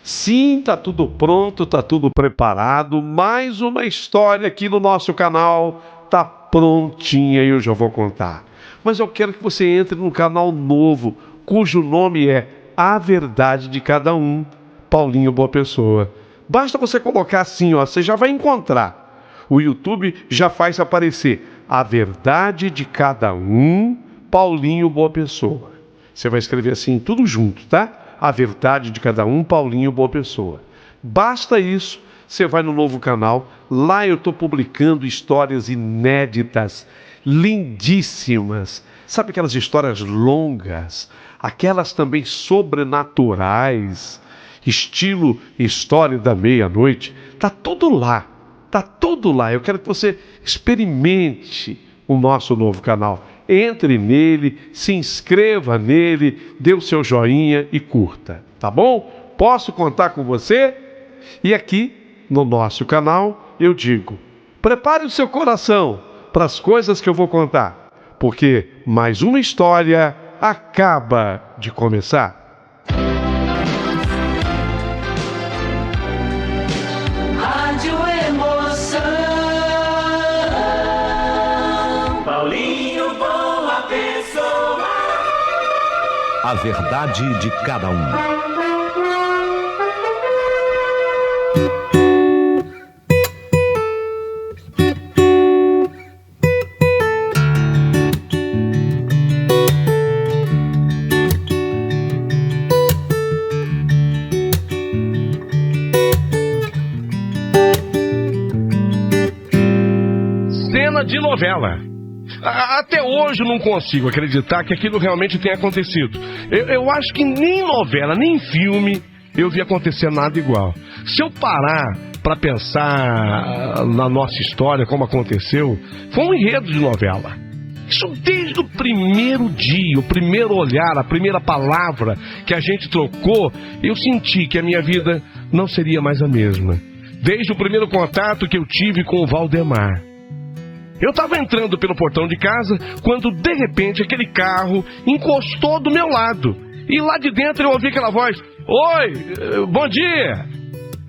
Sim, tá tudo pronto, tá tudo preparado. Mais uma história aqui no nosso canal. Tá prontinha e eu já vou contar. Mas eu quero que você entre num canal novo, cujo nome é A Verdade de Cada Um, Paulinho Boa Pessoa. Basta você colocar assim, ó, você já vai encontrar. O YouTube já faz aparecer A Verdade de Cada Um, Paulinho Boa Pessoa. Você vai escrever assim, tudo junto, tá? A Verdade de Cada Um, Paulinho Boa Pessoa. Basta isso, você vai no novo canal. Lá eu estou publicando histórias inéditas, lindíssimas. Sabe aquelas histórias longas? Aquelas também sobrenaturais, estilo História da Meia-Noite. Tá tudo lá, tá tudo lá. Eu quero que você experimente o nosso novo canal. Entre nele, se inscreva nele, dê o seu joinha e curta, tá bom? Posso contar com você? E aqui, no nosso canal, eu digo, prepare o seu coração para as coisas que eu vou contar, porque mais uma história acaba de começar. A Verdade de Cada Um. Cena de novela. Até hoje eu não consigo acreditar que aquilo realmente tenha acontecido. Eu acho que nem novela, nem filme eu vi acontecer nada igual. Se eu parar para pensar na nossa história, como aconteceu, foi um enredo de novela. Isso desde o primeiro dia, o primeiro olhar, a primeira palavra que a gente trocou, eu senti que a minha vida não seria mais a mesma. Desde o primeiro contato que eu tive com o Valdemar. Eu estava entrando pelo portão de casa quando, de repente, aquele carro encostou do meu lado. E lá de dentro eu ouvi aquela voz: "Oi, bom dia!"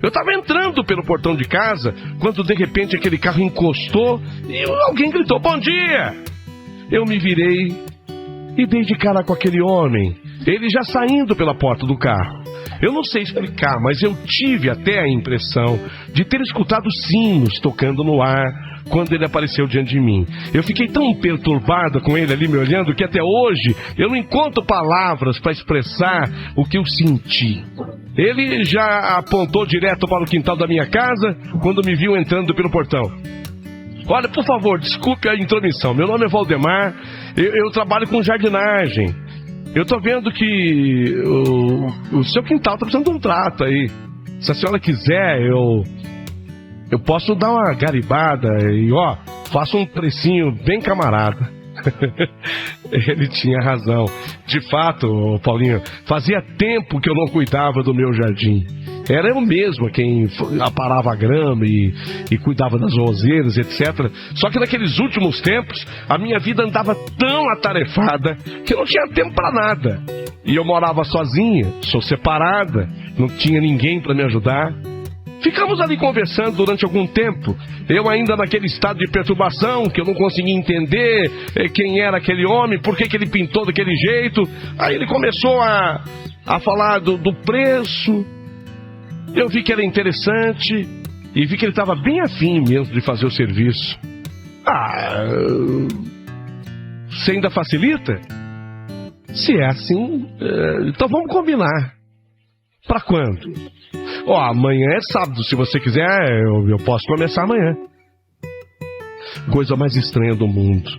Eu estava entrando pelo portão de casa quando, de repente, aquele carro encostou e alguém gritou: "Bom dia!" Eu me virei e dei de cara com aquele homem, ele já saindo pela porta do carro. Eu não sei explicar, mas eu tive até a impressão de ter escutado sinos tocando no ar quando ele apareceu diante de mim. Eu fiquei tão perturbada com ele ali me olhando que até hoje eu não encontro palavras para expressar o que eu senti. Ele já apontou direto para o quintal da minha casa quando me viu entrando pelo portão. "Olha, por favor, desculpe a intromissão. Meu nome é Valdemar, eu trabalho com jardinagem. Eu tô vendo que o seu quintal tá precisando de um trato aí. Se a senhora quiser, eu posso dar uma garibada e, faço um precinho bem camarada." Ele tinha razão. De fato, Paulinho, fazia tempo que eu não cuidava do meu jardim. Era eu mesmo quem aparava a grama e cuidava das roseiras, etc. Só que naqueles últimos tempos, a minha vida andava tão atarefada que eu não tinha tempo para nada. E eu morava sozinha, sou separada, não tinha ninguém para me ajudar. Ficamos ali conversando durante algum tempo, eu ainda naquele estado de perturbação, que eu não conseguia entender quem era aquele homem, por que ele pintou daquele jeito. Aí ele começou a falar do preço. Eu vi que era interessante e vi que ele estava bem afim mesmo de fazer o serviço. Você ainda facilita? Se é assim, então vamos combinar. Para quando? Amanhã é sábado, se você quiser, eu posso começar amanhã. Coisa mais estranha do mundo.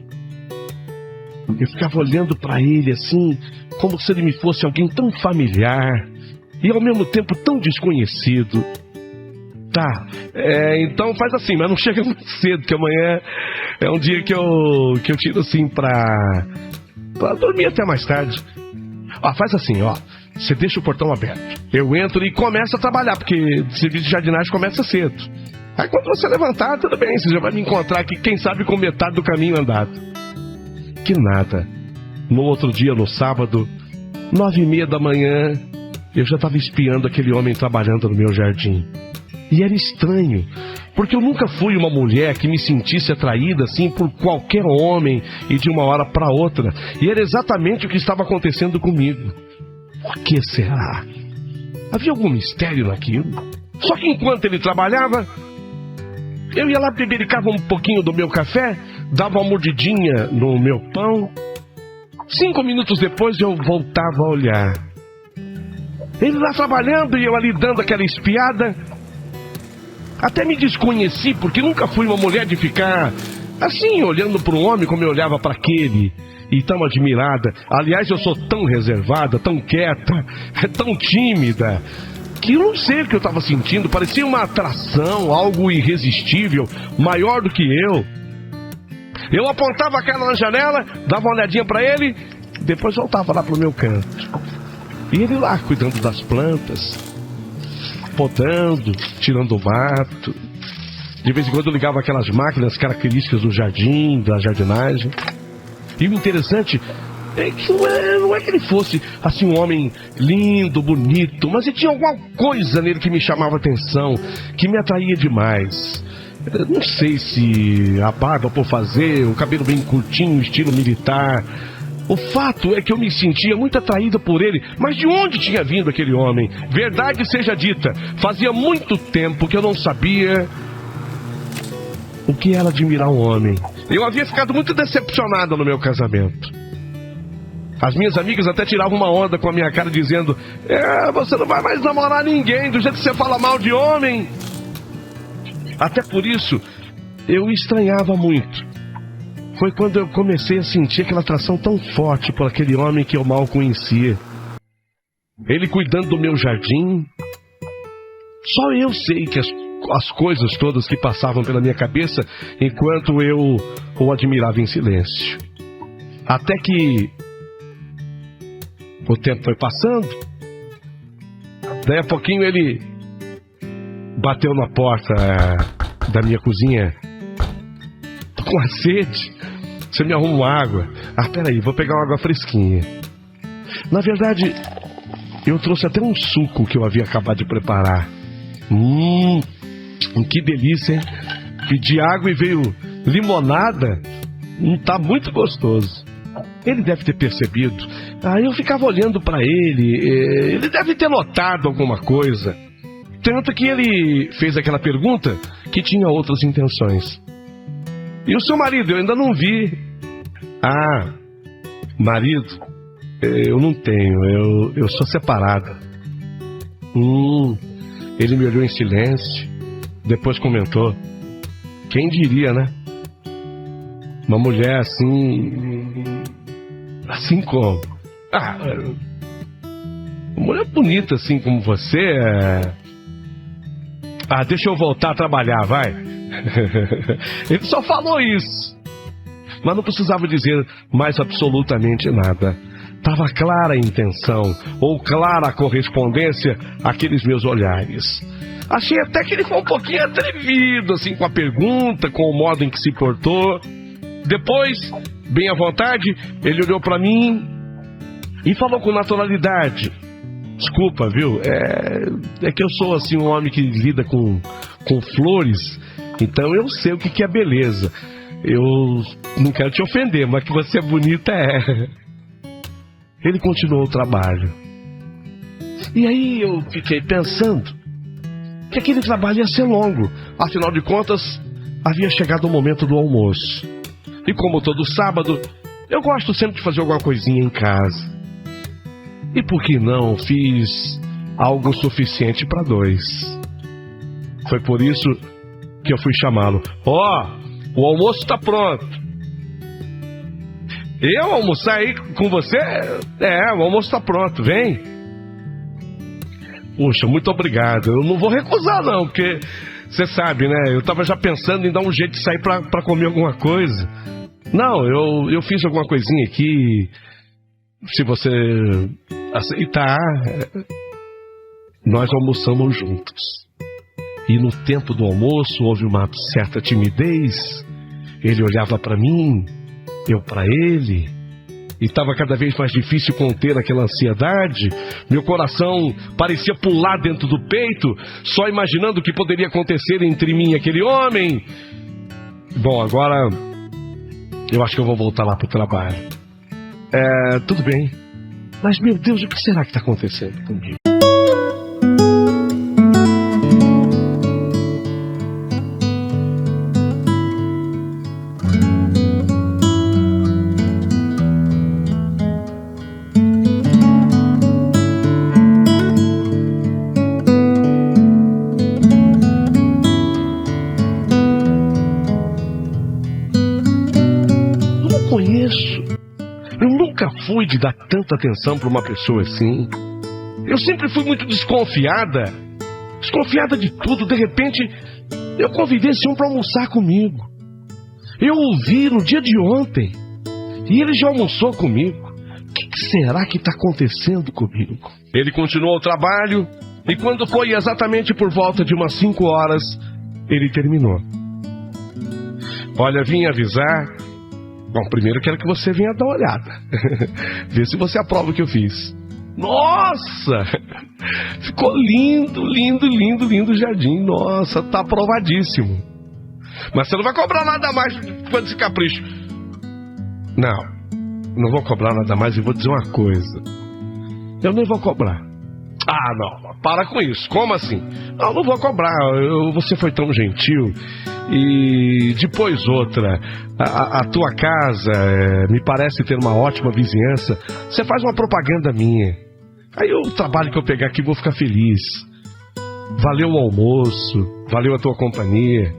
Eu ficava olhando para ele assim, como se ele me fosse alguém tão familiar e ao mesmo tempo tão desconhecido. Tá, então faz assim, mas não chega muito cedo, que amanhã é um dia que eu tiro assim pra dormir até mais tarde. Faz assim, você deixa o portão aberto. Eu entro e começo a trabalhar, porque o serviço de jardinagem começa cedo. Aí quando você levantar, tudo bem, você já vai me encontrar aqui, quem sabe com metade do caminho andado. Que nada. No outro dia, no sábado, 9:30 da manhã, eu já estava espiando aquele homem trabalhando no meu jardim. E era estranho, porque eu nunca fui uma mulher que me sentisse atraída assim por qualquer homem e de uma hora para outra. E era exatamente o que estava acontecendo comigo. Por que será? Havia algum mistério naquilo? Só que enquanto ele trabalhava, eu ia lá, bebericava um pouquinho do meu café, dava uma mordidinha no meu pão. 5 minutos depois eu voltava a olhar. Ele lá trabalhando e eu ali dando aquela espiada. Até me desconheci, porque nunca fui uma mulher de ficar assim, olhando para um homem como eu olhava para aquele. E tão admirada. Aliás, eu sou tão reservada, tão quieta, tão tímida, que eu não sei o que eu estava sentindo. Parecia uma atração, algo irresistível, maior do que eu. Eu apontava a cara na janela, dava uma olhadinha para ele, depois voltava lá pro meu canto. E ele lá, cuidando das plantas, podando, tirando o mato. De vez em quando eu ligava aquelas máquinas características do jardim, da jardinagem. E o interessante é que não é que ele fosse assim um homem lindo, bonito, mas ele tinha alguma coisa nele que me chamava a atenção, que me atraía demais. Não sei se a barba por fazer, o cabelo bem curtinho, estilo militar. O fato é que eu me sentia muito atraída por ele. Mas de onde tinha vindo aquele homem? Verdade seja dita, fazia muito tempo que eu não sabia o que era admirar um homem. Eu havia ficado muito decepcionada no meu casamento. As minhas amigas até tiravam uma onda com a minha cara, dizendo: você não vai mais namorar ninguém, do jeito que você fala mal de homem. Até por isso, eu estranhava muito. Foi quando eu comecei a sentir aquela atração tão forte por aquele homem que eu mal conhecia. Ele cuidando do meu jardim. Só eu sei que as coisas todas que passavam pela minha cabeça enquanto eu o admirava em silêncio. Até que o tempo foi passando. Daí a pouquinho ele bateu na porta da minha cozinha. Tô com uma sede. Você me arruma água? Peraí, vou pegar uma água fresquinha. Na verdade, eu trouxe até um suco que eu havia acabado de preparar. Que delícia, hein? Pedi água e veio limonada. Tá muito gostoso. Ele deve ter percebido. Eu ficava olhando pra ele. Ele deve ter notado alguma coisa. Tanto que ele fez aquela pergunta que tinha outras intenções. E o seu marido? Eu ainda não vi. Marido? Eu não tenho. Eu sou separada. Ele me olhou em silêncio. Depois comentou: quem diria, né? Uma mulher assim... Assim como? Uma mulher bonita assim como você deixa eu voltar a trabalhar, vai. Ele só falou isso. Mas não precisava dizer mais absolutamente nada. Estava clara a intenção, ou clara a correspondência àqueles meus olhares. Achei até que ele foi um pouquinho atrevido, assim, com a pergunta, com o modo em que se portou. Depois, bem à vontade, ele olhou para mim e falou com naturalidade: desculpa, viu? É que eu sou, assim, um homem que lida com flores, então eu sei o que é beleza. Eu não quero te ofender, mas que você é bonita é. Ele continuou o trabalho. E aí eu fiquei pensando que aquele trabalho ia ser longo. Afinal de contas, havia chegado o momento do almoço. E como todo sábado, eu gosto sempre de fazer alguma coisinha em casa. E por que não fiz algo suficiente para 2? Foi por isso que eu fui chamá-lo. O almoço está pronto. Eu almoçar aí com você? O almoço está pronto, vem. Puxa, muito obrigado. Eu não vou recusar não, porque você sabe, né? Eu estava já pensando em dar um jeito de sair para comer alguma coisa. Não, eu fiz alguma coisinha aqui. Se você aceitar, nós almoçamos juntos. E no tempo do almoço houve uma certa timidez. Ele olhava para mim, eu para ele. e estava cada vez mais difícil conter aquela ansiedade. Meu coração parecia pular dentro do peito, só imaginando o que poderia acontecer entre mim e aquele homem. Bom, agora eu acho que eu vou voltar lá pro trabalho. Tudo bem, mas meu Deus, o que será que está acontecendo comigo? Eu nunca fui de dar tanta atenção para uma pessoa assim. Eu sempre fui muito desconfiada de tudo. De repente, eu convidei esse homem para almoçar comigo. Eu o vi no dia de ontem e ele já almoçou comigo. O que será que está acontecendo comigo? Ele continuou o trabalho e quando foi exatamente por volta de umas 5 horas, ele terminou. Olha, vim avisar. Bom, primeiro eu quero que você venha dar uma olhada. Ver se você aprova o que eu fiz. Nossa! Ficou lindo o jardim. Nossa, tá aprovadíssimo. Mas você não vai cobrar nada mais quando esse capricho. Não vou cobrar nada mais e vou dizer uma coisa. Eu nem vou cobrar. Ah, não, para com isso. Como assim? Não vou cobrar. Você foi tão gentil. E depois outra, a tua casa me parece ter uma ótima vizinhança. Você faz uma propaganda minha. Aí o trabalho que eu pegar aqui vou ficar feliz. Valeu o almoço, valeu a tua companhia.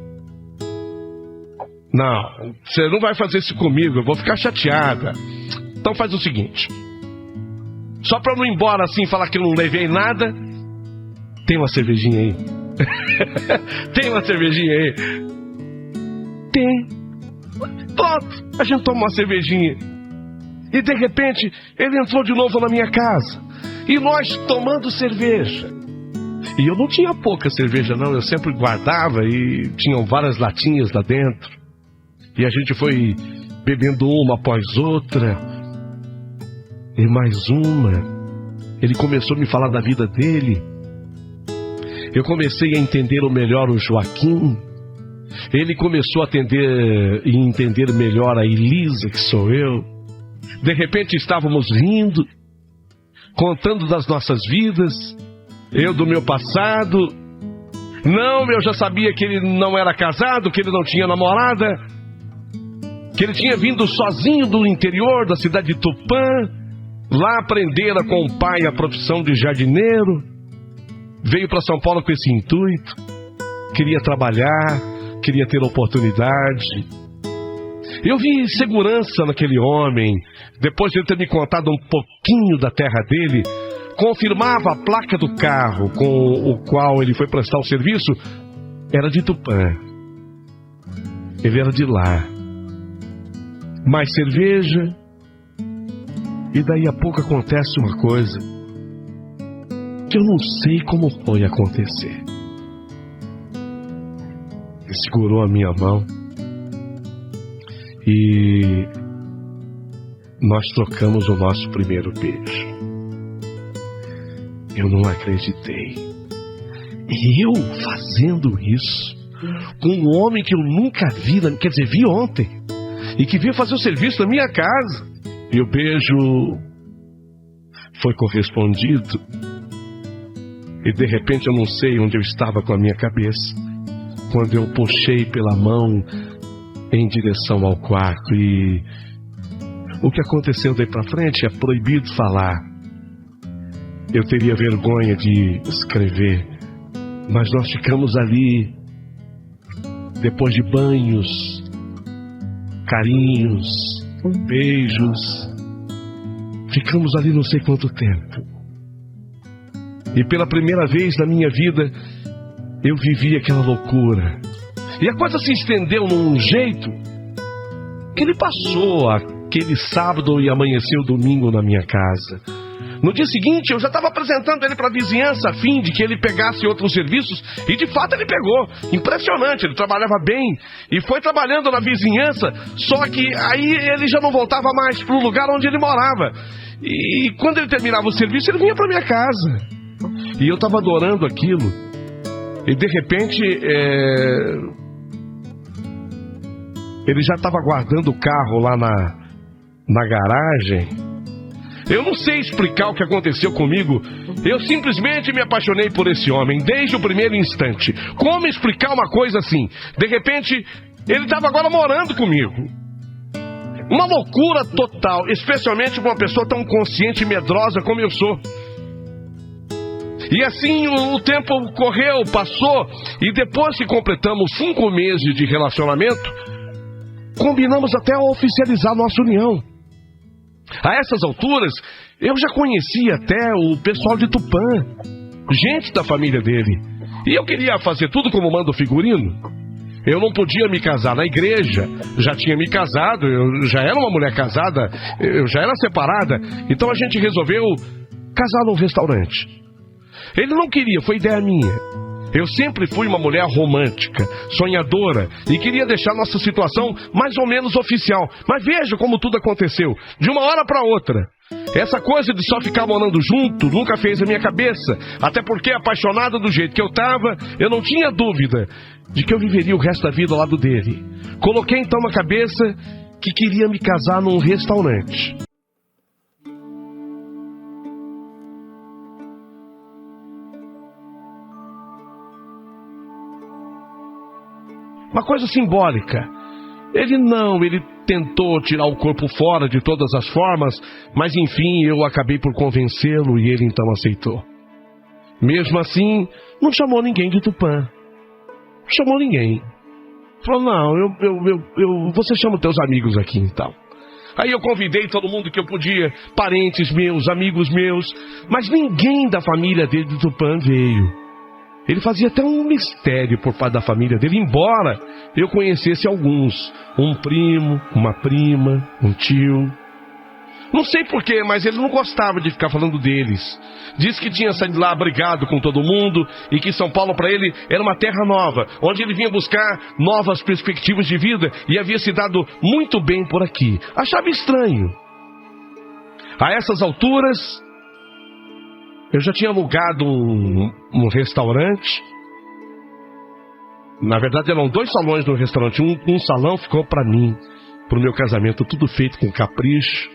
Não, você não vai fazer isso comigo, eu vou ficar chateada. Então faz o seguinte, só pra eu não ir embora assim e falar que eu não levei nada, tem uma cervejinha aí? Tem uma cervejinha aí? Tem. Pronto, a gente toma uma cervejinha. E de repente ele entrou de novo na minha casa e nós tomando cerveja. E eu não tinha pouca cerveja não, eu sempre guardava e tinham várias latinhas lá dentro. E a gente foi bebendo uma após outra e mais uma. Ele começou a me falar da vida dele. Eu comecei a entender melhor o Joaquim. Ele começou a atender e entender melhor a Elisa, que sou eu. De repente estávamos rindo, contando das nossas vidas, eu do meu passado. Não, eu já sabia que ele não era casado, que ele não tinha namorada, que ele tinha vindo sozinho do interior da cidade de Tupã, lá aprendera com o pai a profissão de jardineiro. Veio para São Paulo com esse intuito, queria trabalhar, queria ter oportunidade. Eu vi segurança naquele homem. Depois de ele ter me contado um pouquinho da terra dele, confirmava a placa do carro com o qual ele foi prestar o serviço, era de Tupã. Ele era de lá. Mais cerveja, e daí a pouco acontece uma coisa que eu não sei como foi acontecer. Ele segurou a minha mão e nós trocamos o nosso primeiro beijo. Eu não acreditei. Eu fazendo isso com um homem que eu nunca vi, quer dizer, vi ontem, e que veio fazer o serviço na minha casa. E o beijo foi correspondido. E de repente eu não sei onde eu estava com a minha cabeça, quando eu puxei pela mão em direção ao quarto. E o que aconteceu daí pra frente é proibido falar. Eu teria vergonha de escrever, mas nós ficamos ali, depois de banhos, carinhos, beijos, ficamos ali não sei quanto tempo. E pela primeira vez na minha vida eu vivi aquela loucura. E a coisa se estendeu num jeito que ele passou aquele sábado e amanheceu domingo na minha casa. No dia seguinte, eu já estava apresentando ele para a vizinhança a fim de que ele pegasse outros serviços, e de fato ele pegou. Impressionante, ele trabalhava bem e foi trabalhando na vizinhança, só que aí ele já não voltava mais para o lugar onde ele morava. E quando ele terminava o serviço, ele vinha para minha casa. E eu estava adorando aquilo. E de repente, ele já estava guardando o carro lá na garagem. Eu não sei explicar o que aconteceu comigo. Eu simplesmente me apaixonei por esse homem desde o primeiro instante. Como explicar uma coisa assim? De repente, ele estava agora morando comigo. Uma loucura total, especialmente para uma pessoa tão consciente e medrosa como eu sou. E assim o tempo correu, passou, e depois que completamos 5 meses de relacionamento, combinamos até oficializar nossa união. A essas alturas, eu já conhecia até o pessoal de Tupã, gente da família dele. E eu queria fazer tudo como manda o figurino. Eu não podia me casar na igreja, já tinha me casado, eu já era uma mulher casada, eu já era separada. Então a gente resolveu casar num restaurante. Ele não queria, foi ideia minha. Eu sempre fui uma mulher romântica, sonhadora, e queria deixar nossa situação mais ou menos oficial. Mas veja como tudo aconteceu, de uma hora para outra. Essa coisa de só ficar morando junto nunca fez a minha cabeça, até porque, apaixonado do jeito que eu estava, eu não tinha dúvida de que eu viveria o resto da vida ao lado dele. Coloquei então na cabeça que queria me casar num restaurante. Uma coisa simbólica. Ele tentou tirar o corpo fora de todas as formas, mas enfim eu acabei por convencê-lo e ele então aceitou. Mesmo assim, não chamou ninguém de Tupã. Não chamou ninguém. Falou, não, você chama os teus amigos aqui então. Aí eu convidei todo mundo que eu podia, parentes meus, amigos meus, mas ninguém da família dele de Tupã veio. Ele fazia até um mistério por parte da família dele, embora eu conhecesse alguns. Um primo, uma prima, um tio. Não sei porquê, mas ele não gostava de ficar falando deles. Disse que tinha saído lá brigado com todo mundo e que São Paulo para ele era uma terra nova, onde ele vinha buscar novas perspectivas de vida e havia se dado muito bem por aqui. Achava estranho. A essas alturas, eu já tinha alugado um restaurante. Na verdade eram 2 salões no restaurante. Um salão ficou para mim, para o meu casamento, tudo feito com capricho.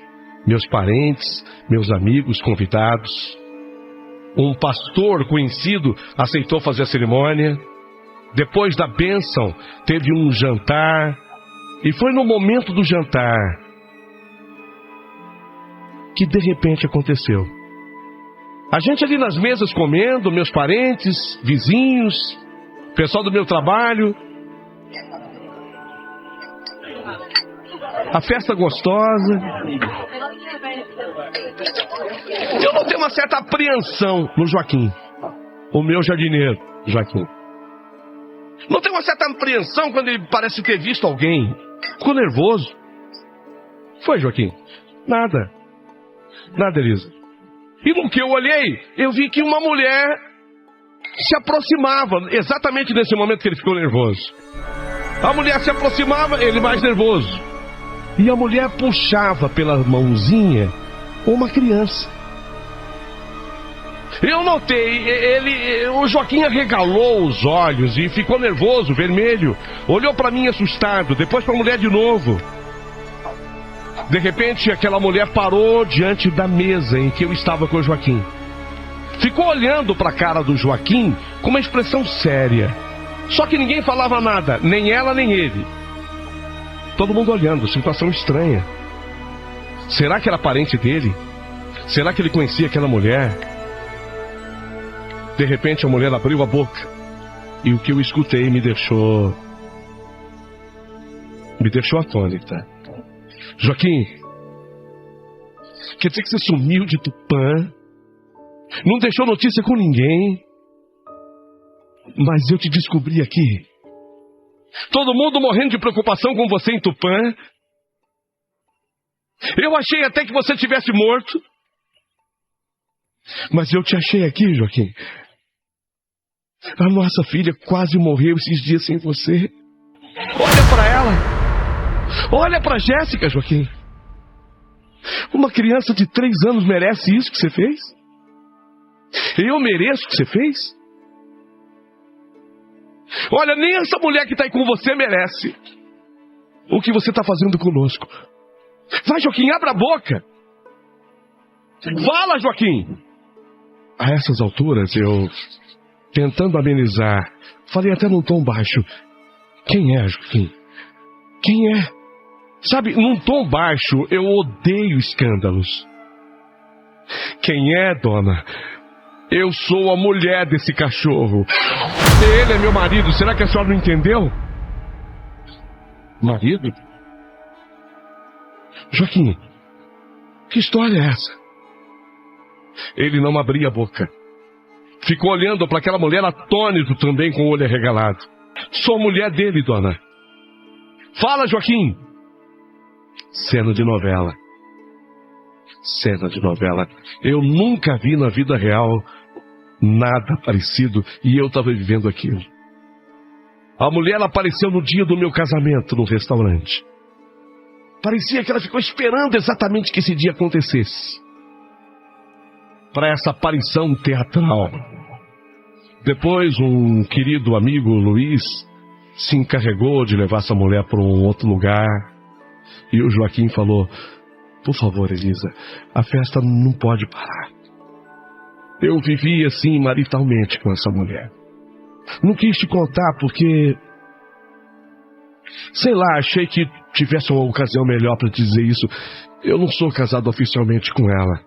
Meus parentes, meus amigos convidados. Um pastor conhecido aceitou fazer a cerimônia. Depois da bênção teve um jantar. E foi no momento do jantar que de repente aconteceu. A gente ali nas mesas comendo, meus parentes, vizinhos, pessoal do meu trabalho. A festa gostosa. Eu notei uma certa apreensão no Joaquim, o meu jardineiro, Joaquim. Notei uma certa apreensão quando ele parece ter visto alguém. Ficou nervoso. Foi, Joaquim? Nada, Elisa. E no que eu olhei, eu vi que uma mulher se aproximava, exatamente nesse momento que ele ficou nervoso. A mulher se aproximava, ele mais nervoso. E a mulher puxava pela mãozinha uma criança. Eu notei, o Joaquim arregalou os olhos e ficou nervoso, vermelho. Olhou para mim assustado, depois para a mulher de novo. De repente, aquela mulher parou diante da mesa em que eu estava com o Joaquim. Ficou olhando para a cara do Joaquim com uma expressão séria. Só que ninguém falava nada, nem ela nem ele. Todo mundo olhando, situação estranha. Será que era parente dele? Será que ele conhecia aquela mulher? De repente a mulher abriu a boca. E o que eu escutei me deixou atônita. Joaquim, quer dizer que você sumiu de Tupã? Não deixou notícia com ninguém? Mas eu te descobri aqui. Todo mundo morrendo de preocupação com você em Tupã. Eu achei até que você tivesse morto. Mas eu te achei aqui, Joaquim. A nossa filha quase morreu esses dias sem você. Olha pra ela. Olha pra Jéssica, Joaquim. Uma criança de 3 anos merece isso que você fez? Eu mereço o que você fez? Olha, nem essa mulher que tá aí com você merece o que você tá fazendo conosco. Vai, Joaquim, abra a boca. Fala, Joaquim. A essas alturas, eu, tentando amenizar, falei até num tom baixo. Quem é, Joaquim? Quem é? Sabe, num tom baixo, eu odeio escândalos. Quem é, dona? Eu sou a mulher desse cachorro. Ele é meu marido. Será que a senhora não entendeu? Marido? Joaquim, que história é essa? Ele não abria a boca. Ficou olhando para aquela mulher atônito também, com o olho arregalado. Sou mulher dele, dona. Fala, Joaquim. Cena de novela. Cena de novela. Eu nunca vi na vida real nada parecido e eu estava vivendo aquilo. A mulher apareceu no dia do meu casamento no restaurante. Parecia que ela ficou esperando exatamente que esse dia acontecesse para essa aparição teatral. Depois, um querido amigo, Luiz, se encarregou de levar essa mulher para um outro lugar. E o Joaquim falou: por favor, Elisa, a festa não pode parar. Eu vivi assim maritalmente com essa mulher. Não quis te contar porque, sei lá, achei que tivesse uma ocasião melhor para dizer isso. Eu não sou casado oficialmente com ela.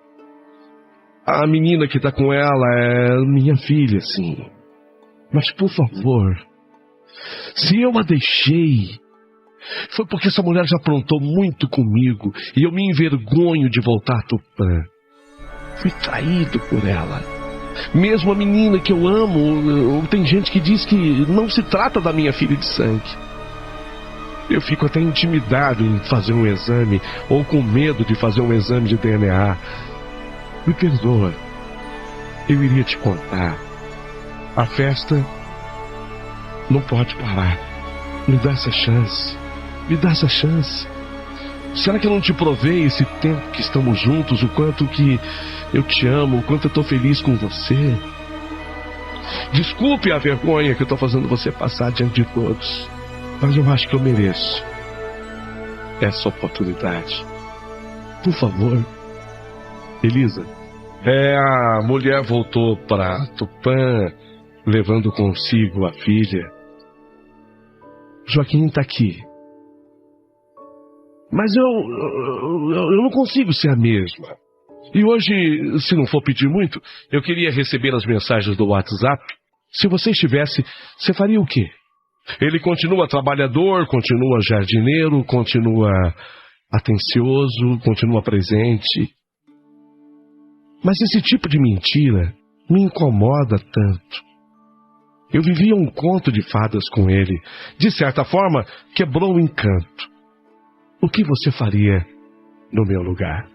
A menina que tá com ela é minha filha, sim. Mas, por favor, se eu a deixei, foi porque essa mulher já aprontou muito comigo e eu me envergonho de voltar a Tupã. Fui traído por ela. Mesmo a menina que eu amo, tem gente que diz que não se trata da minha filha de sangue. Eu fico até intimidado em fazer um exame, ou com medo de fazer um exame de DNA. Me perdoa. Eu iria te contar. A festa não pode parar. Me dá essa chance. Me dá essa chance. Será que eu não te provei esse tempo que estamos juntos, o quanto que eu te amo, o quanto eu estou feliz com você? Desculpe a vergonha que eu estou fazendo você passar diante de todos, mas eu acho que eu mereço essa oportunidade. Por favor, Elisa. A mulher voltou para Tupã, levando consigo a filha. Joaquim está aqui. Mas eu não consigo ser a mesma. E hoje, se não for pedir muito, eu queria receber as mensagens do WhatsApp. Se você estivesse, você faria o quê? Ele continua trabalhador, continua jardineiro, continua atencioso, continua presente. Mas esse tipo de mentira me incomoda tanto. Eu vivia um conto de fadas com ele. De certa forma, quebrou o encanto. O que você faria no meu lugar?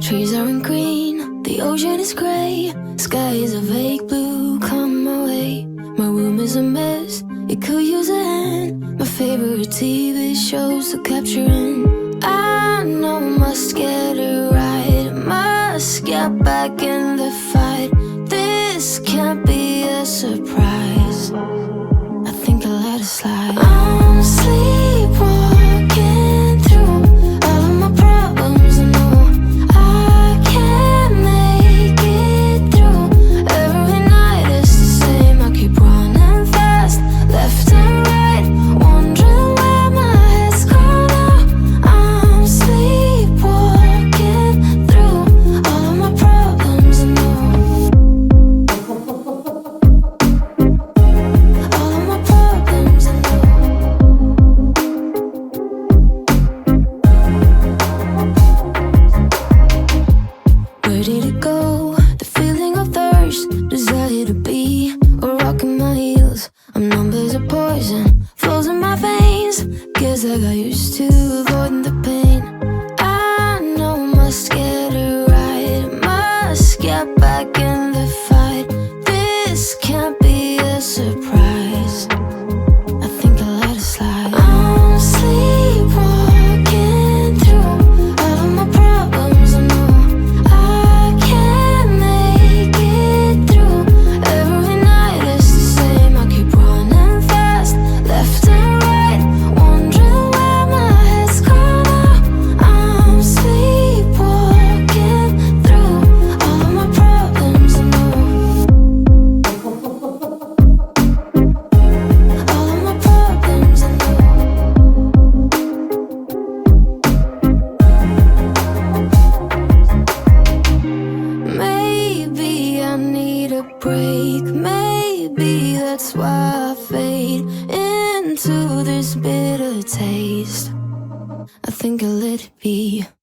Trees aren't green, the ocean is grey, sky is a vague blue, come my way. My room is a mess, it could use a hand. My favorite TV shows to capture in. I know I must get it right, must get back in the fight. This can't be a surprise. I think I'll let it slide. I'm sleepwalking through all of my problems. I know I can't make it through. Every night it's the same. I keep running fast, left and right, wondering where my head's gone now. think I'll let it be.